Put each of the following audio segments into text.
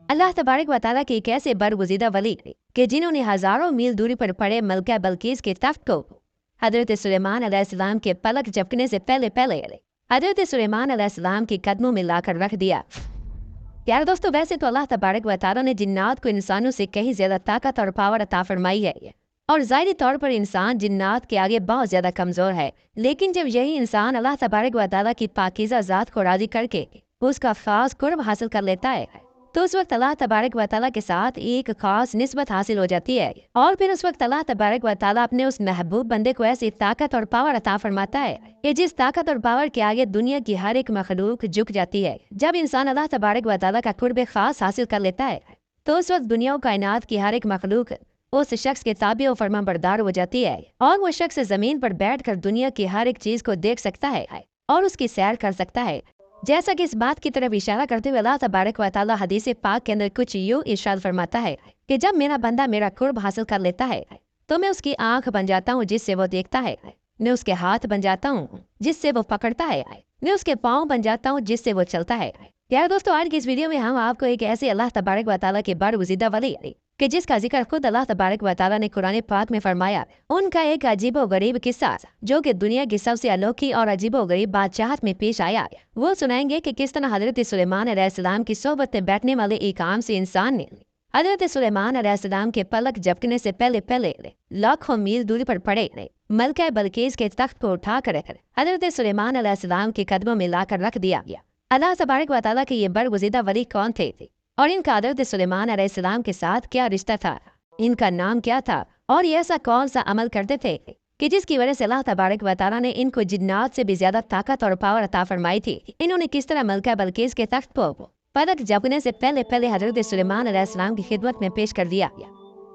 अल्लाह तबारक व तआला के एक ऐसे बरगुज़ीदा वली कि जिन्होंने हज़ारों मील दूरी पर पड़े मलका बल्कीस के तख्त को हज़रत सुलेमान अलैहिस्सलाम के पलक झपकने से पहले पहले हज़रत सुलेमान अलैहिस्सलाम के कदमों में लाकर रख दिया। यार दोस्तों, वैसे तो अल्लाह तबारक व तआला ने जिन्नात को इंसानों से कहीं ज़्यादा ताकत और पावर अता फरमाई है और ज़ाहिरी तौर पर इंसान जिन्नात के आगे बहुत ज़्यादा कमज़ोर है। लेकिन जब यही इंसान अल्लाह तबारक व तआला की पाकीज़ा ज़ात को राज़ी करके उसका ख़ास कुर्ब हासिल कर लेता है तो उस वक्त अल्लाह तबारक व तआला के साथ एक खास निस्बत हासिल हो जाती है और फिर उस वक्त अल्लाह तबारक व तआला अपने उस महबूब बंदे को ऐसी ताकत और पावर अता फरमाता है कि जिस ताकत और पावर के आगे दुनिया की हर एक मखलूक झुक जाती है। जब इंसान अल्लाह तबारक व तआला का कुर्ब खास हासिल कर लेता है तो उस वक्त दुनिया और कायनात की हर एक मखलूक उस शख्स के ताबे और फरमाबरदार हो जाती है और वो शख्स ज़मीन पर बैठकर दुनिया की हर एक चीज़ को देख सकता है और उसकी सैर कर सकता है। जैसा कि इस बात की तरफ इशारा करते हुए अल्लाह तबारक व तआला हदीस पाक के अंदर कुछ यूं इरशाद फरमाता है कि जब मेरा बंदा मेरा कुर्ब हासिल कर लेता है तो मैं उसकी आंख बन जाता हूँ जिससे वो देखता है, मैं उसके हाथ बन जाता हूँ जिससे वो पकड़ता है, मैं उसके पाँव बन जाता हूँ जिससे वो चलता है। यार दोस्तों, आज की इस वीडियो में हम आपको एक ऐसे अल्लाह तबारक व तआला के बरगुज़ीदा वली कि जिसका जिक्र खुद अल्लाह तबारक व तआला ने कुरान पाक में फरमाया, उनका एक अजीब व गरीब किस्सा जो कि दुनिया की सबसे अनोखी और अजीब व गरीब बादशाहत में पेश आया वो सुनाएंगे कि किस तरह हजरत सुलेमान अलैहिस्सलाम की सोबत में बैठने वाले एक आम से इंसान ने हजरत सुलेमान अलैहिस्सलाम के पलक झपकने से पहले पहले लाखों मील दूरी पर पड़े मलका बल्कीस के तख्त को उठा कर हजरत सुलेमान अलैहिस्सलाम के कदमों में लाकर रख दिया गया। अल्लाह तबारक व तआला के ये बरगुज़ीदा वली कौन थे और इनका हज़रत सुलेमान अलैहिस्सलाम के साथ क्या रिश्ता था, इनका नाम क्या था और ये ऐसा कौन सा अमल करते थे कि जिसकी वजह से अल्लाह तबारक व तआला ने इनको जिन्नात से भी ज्यादा ताकत और पावर अता फरमाई थी। इन्होंने किस तरह मलका बल्कीस के तख्त को पलक झपकने से पहले पहले हज़रत सुलेमान अलैहिस्सलाम की खिदमत में पेश कर दिया गया।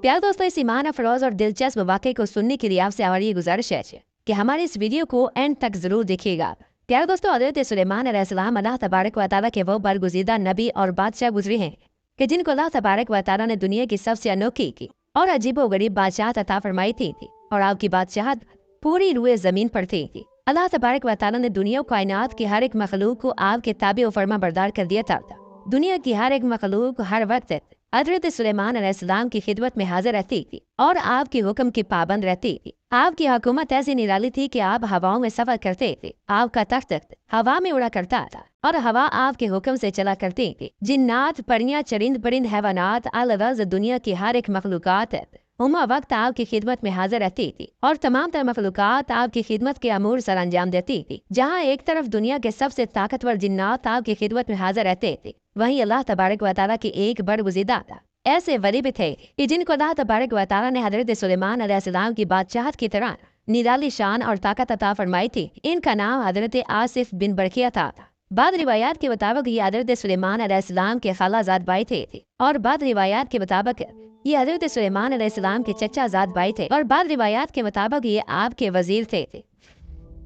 प्यारे दोस्तों, इस ईमान अफरोज़ और दिलचस्प वाक़े को सुनने के लिए आपसे हमारी गुजारिश है कि हमारे इस वीडियो को एंड तक जरूर देखिएगा। प्यारे दोस्तों, हज़रत सुलेमान अलैहिस्सलाम अल्लाह तबारक व तआला के वो बरगुज़ीदा नबी और बादशाह गुजरे हैं कि जिनको अल्लाह तबारक व तआला ने दुनिया की सबसे अनोखी की और अजीब व गरीब बादशाहत अता फरमाई थी और आपकी बादशाहत पूरी रूए ज़मीन पर थी। अल्लाह तबारक व तआला ने दुनिया और कायनात की हर एक मखलूक को आपके ताबे व फरमा बरदार कर दिया था। दुनिया की हर एक मखलूक हर वक्त हज़रत सुलेमान अलैहिस्सलाम की खिदमत में हाजिर रहती थी और आपके हुक्म की पाबंद रहती थी। आपकी हुकूमत ऐसी निराली थी कि आप हवाओं में सफर करते थे, आपका तख्त हवा में उड़ा करता था और हवा आपके हुक्म से चला करती थी। जिन्नात, परियां, चरिंद परिंद, हैवानात, अलगज़ दुनिया की हर एक मखलूकात उम्मा वक्त आपकी खिदमत में हाजिर रहती थी और तमाम तर मखलूकात आपकी खिदमत के अमूर सर अंजाम देती थी। जहाँ एक तरफ दुनिया के सबसे ताकतवर जिन्नात आपकी खिदमत में हाजिर रहते थे, वहीं अल्लाह तबारक व तआला की एक बरगुज़ीदा ऐसे वली भी थे कि जिनको अल्लाह तबारक व तआला ने हज़रत सुलेमान अलैहिस्सलाम की बादशाहत की तरह निराली शान और ताकत अता फरमाई थी। इनका नाम हज़रत आसिफ बिन बरकिया था। बाद रिवायात के मुताबिक ये हज़रत सुलेमान अलैहिस्सलाम के खालाजाद भाई थे और बाद रिवायात के मुताबिक ये हज़रत सुलेमान अलैहिस्सलाम के चचाजाद भाई थे और बाद रिवायात के मुताबिक ये आपके वजीर थे।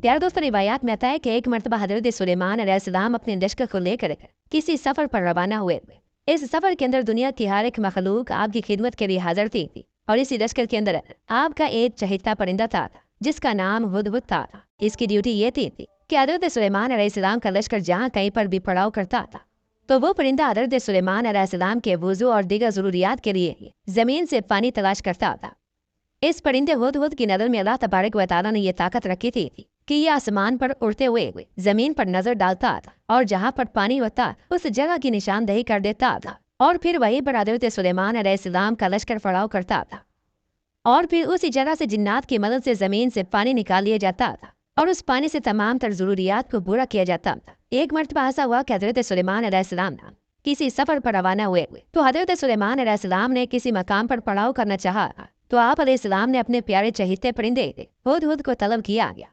प्यारे दोस्तों, रिवायात में आता है कि एक मरतबा हज़रत सुलेमान अलैहिस्सलाम अपने लश्कर को लेकर किसी सफ़र पर रवाना हुए। इस सफ़र के अंदर दुनिया की हर एक मखलूक आपकी खिदमत के लिए हाजिर थी और इसी लश्कर के अंदर आपका एक चहेता परिंदा था जिसका नाम हुदहुद था। इसकी ड्यूटी ये थी कि हज़रत सुलेमान अलैहिस्सलाम का लश्कर जहाँ कहीं पर भी पड़ाव करता था तो वो परिंदा हज़रत सुलेमान अलैहिस्सलाम के वुज़ू और दीगर ज़रूरियात के लिए ज़मीन से पानी तलाश करता था। इस परिंदे हुदहुद की नज़र में अल्लाह तबारक व तआला ने यह ताकत रखी थी कि ये आसमान पर उड़ते हुए ज़मीन पर नजर डालता था और जहाँ पर पानी होता उस जगह की निशानदेही कर देता था और फिर वहीं पर हज़रत सुलेमान अलैहिस्सलाम का लश्कर पड़ाव करता था और फिर उसी जगह से जिन्नात की मदद से ज़मीन से पानी निकाल लिया जाता था और उस पानी से तमाम तर ज़रूरियात को पूरा किया जाता था। एक मरतबा ऐसा हुआ कि हज़रत सुलेमान अलैहिस्सलाम किसी सफ़र पर रवाना हुए तो हज़रत सुलेमान अलैहिस्सलाम ने किसी मकाम पर पड़ाव करना चाहा तो आप अलैहिस्सलाम ने अपने प्यारे चहेते परिंदे हुदहुद को तलब किया गया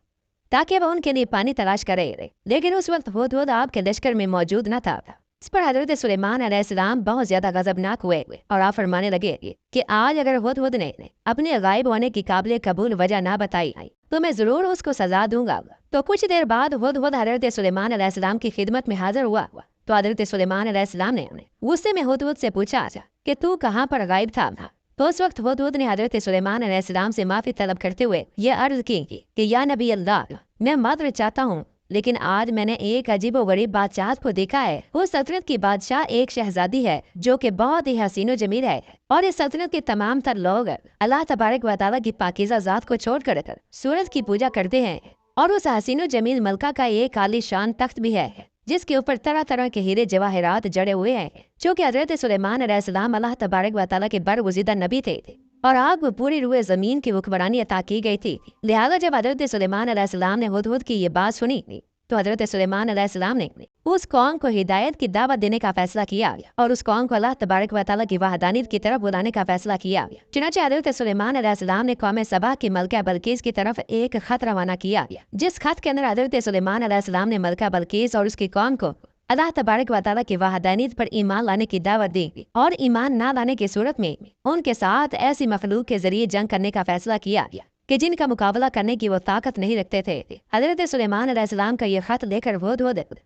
ताकि वह उनके लिए पानी तलाश करे, लेकिन उस वक्त हुदहुद आपके लश्कर में मौजूद न था। इस पर हज़रत सुलेमान अलैहिस्सलाम बहुत ज्यादा गज़बनाक हुए और आप फरमाने लगे कि आज अगर हुदहुद ने अपने गायब होने की काबिल कबूल वजह ना बताई तो मैं जरूर उसको सजा दूंगा। तो कुछ देर बाद हुदहुद हज़रत सुलेमान अलैहिस्सलाम की खिदमत में हाजिर हुआ तो हज़रत सुलेमान अलैहिस्सलाम ने गुस्से में हुदहुद से पूछा कि तू कहाँ पर गायब था। तो उस वक्त हुदहुद ने हज़रत सुलेमान अलैहिस्सलाम से माफ़ी तलब करते हुए ये अर्ज की कि या नबी अल्लाह, मैं माफ़ी चाहता हूँ लेकिन आज मैंने एक अजीब व गरीब बादशाह को देखा है। उस सल्तनत की बादशाह एक शहजादी है जो कि बहुत ही हसीनो जमील है, और इस सल्तनत के तमाम तर लोग अल्लाह तबारक व तआला की पाकीज़ा जात को छोड़कर सूरज की पूजा करते हैं। और उस हसीनो जमील मलका का एक आलीशान तख्त भी है जिसके ऊपर तरह तरह के हीरे जवाहरात जड़े हुए हैं, जो कि हजरत सुलेमान अलैहिस्सलाम अल्लाह तबारक व तआला के बरगुज़ीदा नबी थे और आग में पूरी रूए ज़मीन की हुक्मरानी अता की गई थी। लिहाजा जब हजरत सुलेमान अलैहिस्सलाम ने हुदहुद की ये बात सुनी तो हजरत सुलेमान अलैहिस्सलाम ने उस कौम को हिदायत की दावत देने का फैसला किया और उस कौम को अल्लाह तबारक व तआला की वहदानियत की तरफ बुलाने का फैसला किया। चुनांचे हजरत सुलेमान अलैहिस्सलाम ने कौम सबा की मलका बल्कीस की तरफ एक खत रवाना किया, जिस खत के अंदर हजरत सुलेमान अलैहिस्सलाम ने मलका बल्कीस और उसकी कौम को अल्लाह तबारक व तआला की वहदानियत पर ईमान लाने की दावत दी और ईमान ना लाने की सूरत में उनके साथ ऐसी मखलूक के जरिए जंग करने का फैसला किया कि जिनका मुकाबला करने की वो ताकत नहीं रखते थे। हजरत सुलेमान अलैहिस्सलाम का ये खत लेकर वो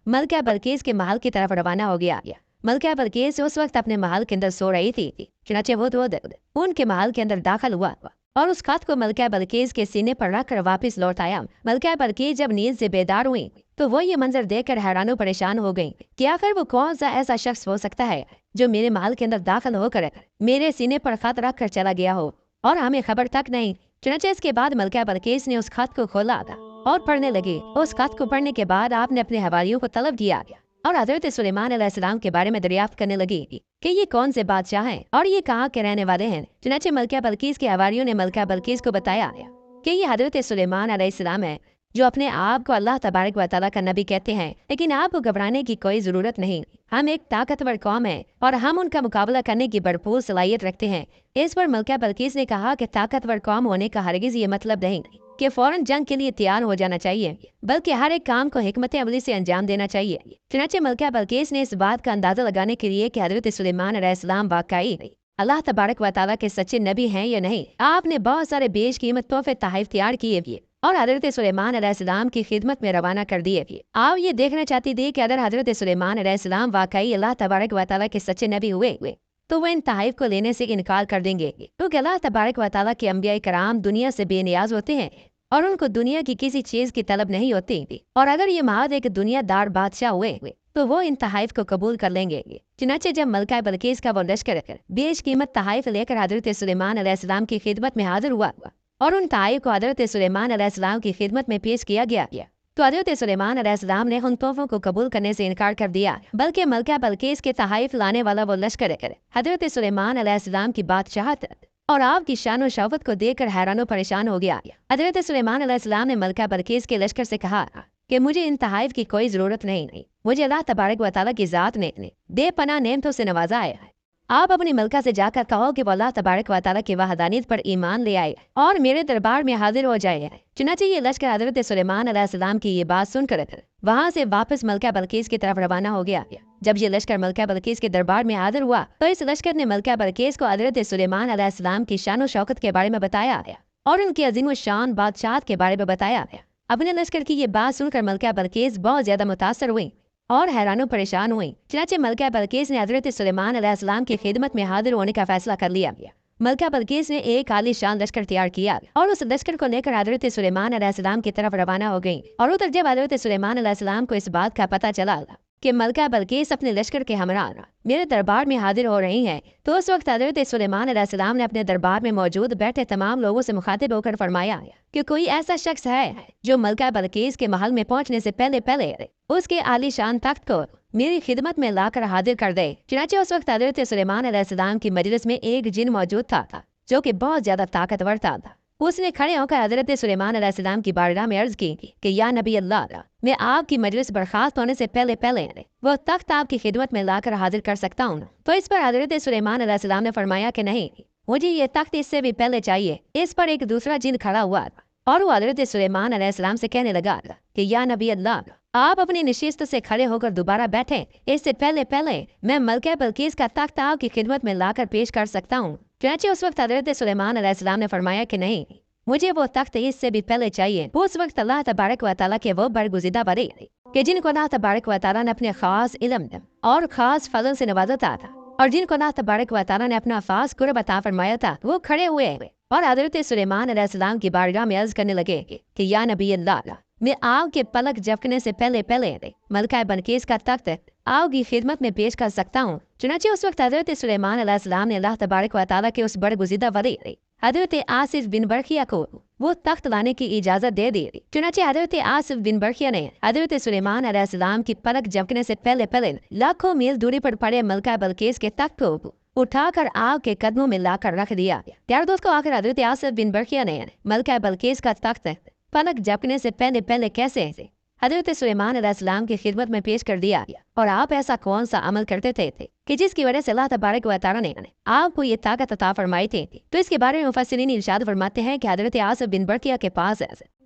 मलका बल्कीस के महल की तरफ रवाना हो गया। मलका बल्कीस उस वक्त अपने महल के अंदर सो रही थी। चुनांचे वो उनके महल के अंदर दाखिल हुआ और उस खत को मलका बल्कीस के सीने पर रखकर वापस लौट आया। मलका बल्कीस जब नींद से बेदार हुई तो वो ये मंजर देखकर हैरानो परेशान हो गई कि आखिर वो कौन सा ऐसा शख्स हो सकता है जो मेरे महल के अंदर दाखिल होकर मेरे सीने पर खत रख कर चला गया हो और हमें खबर तक नहीं। चुनांचे इसके बाद मलका बल्कीस ने उस खत को खोला और पढ़ने लगी। उस खत को पढ़ने के बाद आपने अपने हवारियों को तलब किया और हजरत सुलेमान अलैहिस्सलाम के बारे में दरियाफ्त करने लगी कि ये कौन से बादशाह हैं और ये कहाँ के रहने वाले हैं। चुनांचे मलका बल्कीस के हवारियों ने मलका बल्कीस को बताया कि ये हजरत सुलेमान अलैहिस्सलाम है जो अपने आप को अल्लाह तबारक व तआला का नबी कहते हैं, लेकिन आपको घबराने की कोई जरूरत नहीं। हम एक ताकतवर कौम है और हम उनका मुकाबला करने की भरपूर सलाहियत रखते हैं। इस पर मलका बल्कीस ने कहा कि ताकतवर कौम होने का हरगिज ये मतलब नहीं कि फौरन जंग के लिए तैयार हो जाना चाहिए, बल्कि हर एक काम को हिकमत अमली से अंजाम देना चाहिए। चुनांचे मलका बल्कीस ने इस बात का अंदाजा लगाने के लिए कि हजरत सुलेमान अलैहिस्सलाम वाकई अल्लाह तबारक व तआला के सच्चे नबी हैं या नहीं, आपने बहुत सारे बेशकीमत तोहफे तोहफे तैयार किए और हजरत सुलेमान अलैहिस्सलाम की खिदमत में रवाना कर दिए। आप ये देखना चाहती थी कि अगर हजरत सुलेमान अलैहिस्सलाम वाकई अल्लाह तबारक व तआला के सच्चे नबी हुए तो वह इन तोहफे को लेने से इनकार कर देंगे, क्योंकि अल्लाह तबारक व तआला के अंबिया कराम दुनिया से बेनियाज होते हैं और उनको दुनिया की किसी चीज की तलब नहीं होती। और अगर ये महज एक दुनियादार बादशाह हुए तो वो इन तोहफे को कबूल कर लेंगे। चुनांचे जब मलका बल्कीस का वो लश्कर बेशकीमत तोहफे लेकर हजरत सुलेमान अलैहिस्सलाम की खिदमत में हाजिर हुआ और उन तोहफे को हजरत सुलेमान अलैहिस्सलाम की खिदमत में पेश किया गया तो हजरत सुलेमान अलैहिस्सलाम ने उन तोहफों को कबूल करने से इनकार कर दिया, बल्कि मलका बल्कीस के तोहफे लाने वाला वो लश्कर हजरत सुलेमान अलैहिस्सलाम की बादशाहत और आपकी शान और शौकत को देखकर हैरानो परेशान हो गया। हजरत सुलेमान अलैहिस्सलाम ने मलका बल्कीस के लश्कर से कहा कि मुझे इन तोहफे की कोई जरूरत नहीं, मुझे अल्लाह तबारक व तआला की जात ने बेपनाह नेमतों से नवाजा है। आप अपनी मलका से जाकर कहो कि वो अल्लाह तबारक व तआला की वहदानियत पर ईमान ले आए और मेरे दरबार में हाजिर हो जाए। चुनांचे ये लश्कर हजरत सुलेमान अलैहिस्सलाम की ये बात सुनकर वहाँ से वापस मलका बल्कीस की तरफ रवाना हो गया। जब ये लश्कर मलका बल्कीस के दरबार में हाजिर हुआ तो इस लश्कर ने मलका बल्कीस को हजरत सुलेमान अलैहिस्सलाम की शान और शौकत के बारे में बताया और उनकी अजीम शान बादशाहत के बारे में बताया। अपने लश्कर की ये बात सुनकर मलका बल्कीस बहुत ज्यादा मुतासर हुई और हैरानो परेशान हुई। चुनांचे मलका बल्कीस ने हजरत सुलेमान अलैहिस्सलाम की खिदमत में हाजिर होने का फैसला कर लिया। मलका बल्कीस ने एक आलीशान लश्कर तैयार किया और उस लश्कर को लेकर हजरत सुलेमान अलैहिस्सलाम की तरफ रवाना हो गई। और उधर जब हजरत सुलेमान अलैहिस्सलाम को इस बात का पता चला कि मलका बल्कीस अपने लश्कर के हमरा मेरे दरबार में हाजिर हो रही हैं, तो उस वक्त हजरत सुलेमान अलैहिस्सलाम ने अपने दरबार में मौजूद बैठे तमाम लोगों से मुखातिब होकर फरमाया कि कोई ऐसा शख्स है जो मलका बल्कीस के महल में पहुंचने से पहले पहले उसके आलीशान तख्त को मेरी खिदमत में लाकर हाजिर कर दे। चुनांचे उस वक्त हजरत सुलेमान अलैहिस्सलाम की मजलिस में एक जिन मौजूद था जो कि बहुत ज्यादा ताकतवर था। उसने खड़े होकर हजरत सुलेमान अलैहिस्सलाम की बारगाह में अर्ज की कि या नबी अल्लाह, मैं आपकी मजलिस बर्खास्त होने से पहले पहले वो तख्त आपकी खिदमत में लाकर हाजिर कर सकता हूँ। तो इस पर हजरत सुलेमान अलैहिस्सलाम ने फरमाया कि नहीं, मुझे ये तख्त इससे भी पहले चाहिए। इस पर एक दूसरा जिन खड़ा हुआ और वो हजरत सुलेमान अलैहिस्सलाम से कहने लगा कि या नबी अल्लाह, आप अपनी नशिस्त से खड़े होकर दोबारा बैठे, इससे पहले पहले मैं मलका बल्कीस का तख्त आपकी खिदमत में लाकर पेश कर सकता हूँ। चुनांचे उस वक्त हजरत सुलेमान अलैहिस्सलाम ने फरमाया कि नहीं, मुझे वो तख्त इससे भी पहले चाहिए। उस वक्त अल्लाह तबारक व तआला के वो बरगुज़ीदा बरे कि जिनको अल्लाह तबारक व तआला ने अपने खास इल्म और खास फजल से नवाजा था और जिनको अल्लाह तबारक व तआला ने अपना खास कुर्ब अता फरमाया था, वो खड़े हुए और हजरत सुलेमान अलैहिस्सलाम की बारगाह में अर्ज करने लगे कि या नबी अल्लाह, मैं आग के पलक झपकने से पहले पहले मलका बलकीस का तख्त आग की खिदमत में पेश कर सकता हूँ। चुनांचे उस वक्त हजरत सुलेमान अलैहिस्सलाम ने अल्लाह तबारक व तआला के उस बरगुज़ीदा वली हजरत आसिफ बिन बरखिया को वो तख्त लाने की इजाज़त दे दी। चुनांचे हजरत आसिफ बिन बरखिया ने हजरत सुलेमान अलैहिस्सलाम की पलक झपकने से पहले पहले लाखों मील दूरी पर पड़े मलका बलकीस के तख्त को उठाकर आग के कदमों में लाकर रख दिया। प्यारे दोस्तों, आखिर हजरत आसिफ बिन बरखिया ने मलका बलकीस का तख्त पलक झपकने से पहले पहले कैसे हजरत सुलेमान अलैहिस्सलाम की खिदमत में पेश कर दिया, और आप ऐसा कौन सा अमल करते थे कि जिसकी वजह से अल्लाह तबारक व तआला ने आपको ये ताकत अता फरमाई थी। तो इसके बारे में मुफस्सिरीन इरशाद फरमाते हैं कि हजरत आसिफ बिन बरखिया के पास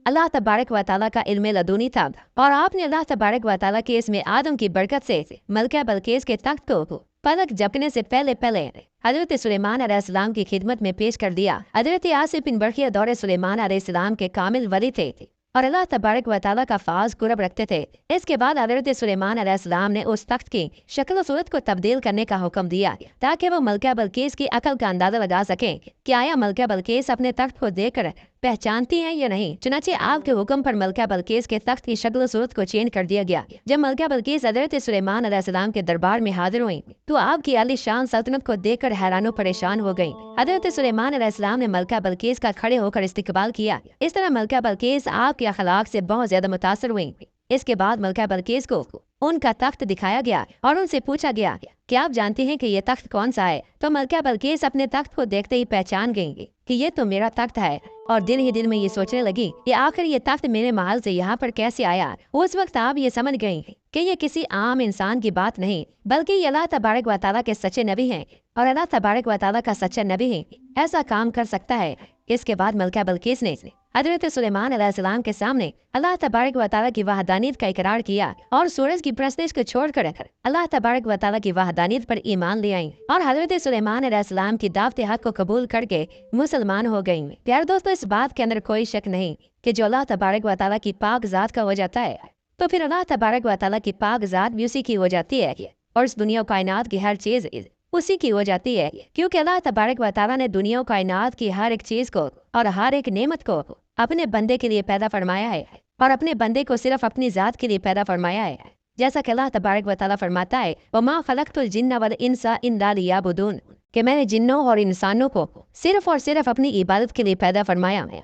अल्लाह तबारक व तआला का इल्म लदुनी था, और आपने अल्लाह तबारक व तआला के इसमें आदम की बरकत से मलका बलकीस के तख्त को पलक झपकने से पहले पहले हजरत सुलेमान अलैहिस्सलाम की खिदमत में पेश कर दिया। हजरत आसिफ बिन बरखिया दौरे सुलेमान अलैहिस्सलाम के कामिल वली थे और अल्लाह तबारक व तआला का खास कुर्ब रखते थे। इसके बाद हजरत सुलेमान अलैहिस्सलाम ने उस तख्त की शक्ल और सूरत को तब्दील करने का हुक्म दिया ताकि वो मलका बलकीस की अकल का अंदाजा लगा सके कि आया मलका बलकीस अपने तख्त को देखकर पहचानती हैं या नहीं। चुनांचे आपके हुक्म पर मलका बलकीस के तख्त की शक्ल और सूरत को चेंज कर दिया गया। जब मलका बलकीस हजरत सुलेमान अलैहिस्सलाम के दरबार में हाजिर हुई तो आपकी आलीशान सल्तनत को देखकर हैरान परेशान हो गई। हजरत सुलेमान अलैहिस्सलाम ने मलका बलकीस का खड़े होकर इस्तकबाल किया। इस तरह मलका बलकीस आपके अखलाक से बहुत ज्यादा मुतासर हुई। इसके बाद मलका बलकीस को उनका तख्त दिखाया गया और उनसे पूछा गया कि आप जानते हैं कि ये तख्त कौन सा है। तो मलका बलकीस अपने तख्त को देखते ही पहचान गई कि ये तो मेरा तख्त है, और दिन ही दिन में ये सोचने लगी कि आखिर ये तख्त मेरे महल से यहाँ पर कैसे आया। उस वक्त आप ये समझ गई कि ये किसी आम इंसान की बात नहीं, बल्कि ये अल्लाह तबारक व तआला के सच्चे नबी हैं, और अल्लाह तबारक व तआला का सच्चा नबी है ऐसा काम कर सकता है। इसके बाद मलका बलकीस ने हजरत सुलेमान अलैहिस्सलाम के सामने अल्लाह तबारक व तआला की वहदानियत का इकरार किया और सूरज की परस्तिश को छोड़कर अल्लाह तबारक व तआला की वहदानियत पर ईमान ले आई और हजरत सुलेमान अलैहिस्सलाम की दावत हक को कबूल करके मुसलमान हो गई। प्यारे दोस्तों, इस बात के अंदर कोई शक नहीं कि जो अल्लाह तबारक व तआला की पाक ज़ात का हो जाता है तो फिर अल्लाह तबारक व तआला की पाक ज़ात भी उसी की हो जाती है, और इस दुनिया कायनात की हर चीज़ उसी की हो जाती है, क्योंकि अल्लाह तबारक व तआला ने दुनिया कायनात की हर एक चीज़ को और हर एक नेमत को अपने बंदे के लिए पैदा फरमाया है, और अपने बंदे को सिर्फ अपनी ज़ात के लिए पैदा फरमाया है। जैसा कि अल्लाह तबारक व तआला फरमाता है, वमा खलक़तुल जिन्ना वल इंसा इल्ला लियअबुदून, कि मैंने जिन्नों और इंसानों को सिर्फ और सिर्फ अपनी इबादत के लिए पैदा फरमाया है।